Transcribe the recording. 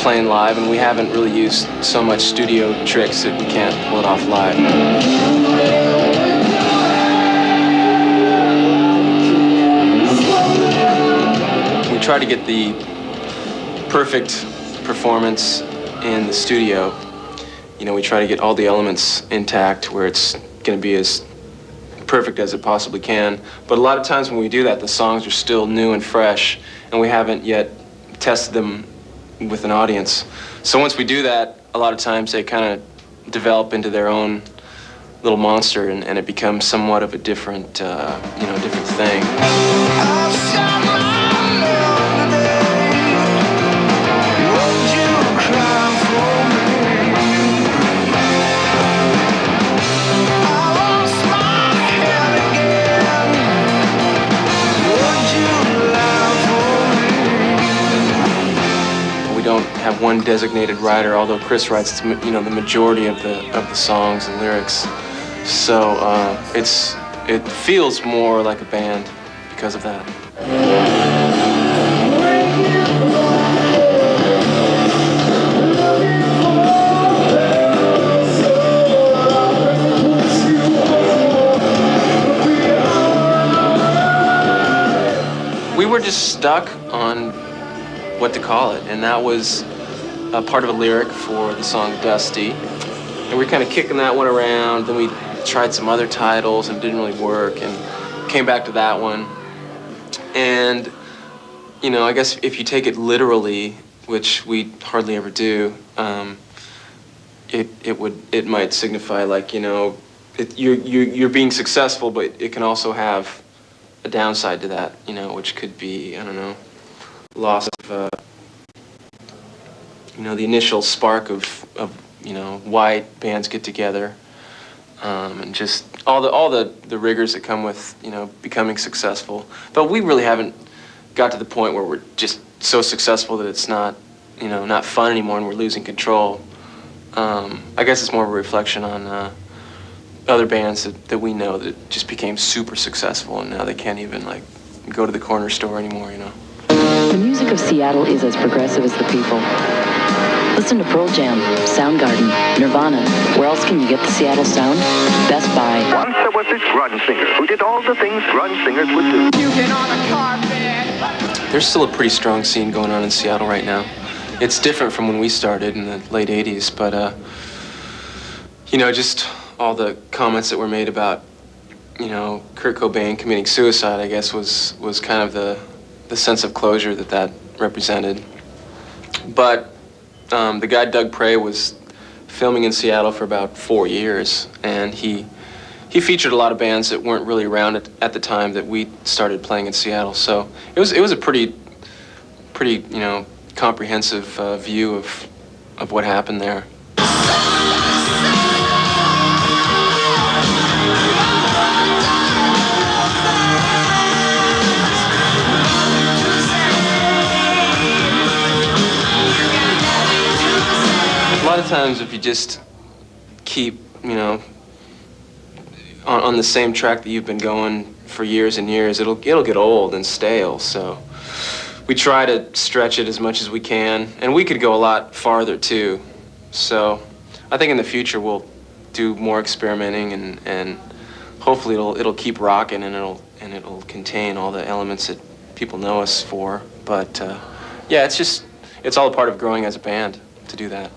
playing live, and we haven't really used so much studio tricks that we can't pull it off live. We try to get the perfect performance in the studio. You know, we try to get all the elements intact where it's going to be as perfect as it possibly can. But a lot of times when we do that, the songs are still new and fresh, and we haven't yet tested them with an audience. So once we do that, a lot of times they kind of develop into their own little monster, and it becomes somewhat of a different, different thing. We don't have one designated writer, although Chris writes, the majority of the songs and lyrics. So it feels more like a band because of that. We were just stuck on what to call it, and that was a part of a lyric for the song Dusty. And we were kind of kicking that one around, then we tried some other titles and it didn't really work, and came back to that one. And, I guess if you take it literally, which we hardly ever do, it might signify like, you're being successful, but it can also have a downside to that, which could be, loss of, the initial spark of why bands get together, and just all the rigors that come with, becoming successful. But we really haven't got to the point where we're just so successful that it's not, not fun anymore and we're losing control. I guess it's more of a reflection on other bands that we know that just became super successful, and now they can't even go to the corner store anymore, The music of Seattle is as progressive as the people. Listen to Pearl Jam, Soundgarden, Nirvana. Where else can you get the Seattle sound? Best Buy. Once there was this grunge singer who did all the things grunge singers would do. You get on a carpet. There's still a pretty strong scene going on in Seattle right now. It's different from when we started in the late 80s, but, just all the comments that were made about, Kurt Cobain committing suicide, I guess, was kind of the sense of closure that represented. But the guy Doug Prey was filming in Seattle for about 4 years, and he featured a lot of bands that weren't really around at the time that we started playing in Seattle. So it was a pretty comprehensive view of what happened there. A lot of times, if you just keep, on the same track that you've been going for years and years, it'll get old and stale. So we try to stretch it as much as we can, and we could go a lot farther too. So I think in the future we'll do more experimenting, and hopefully it'll keep rocking, and it'll contain all the elements that people know us for. But yeah, it's all a part of growing as a band to do that.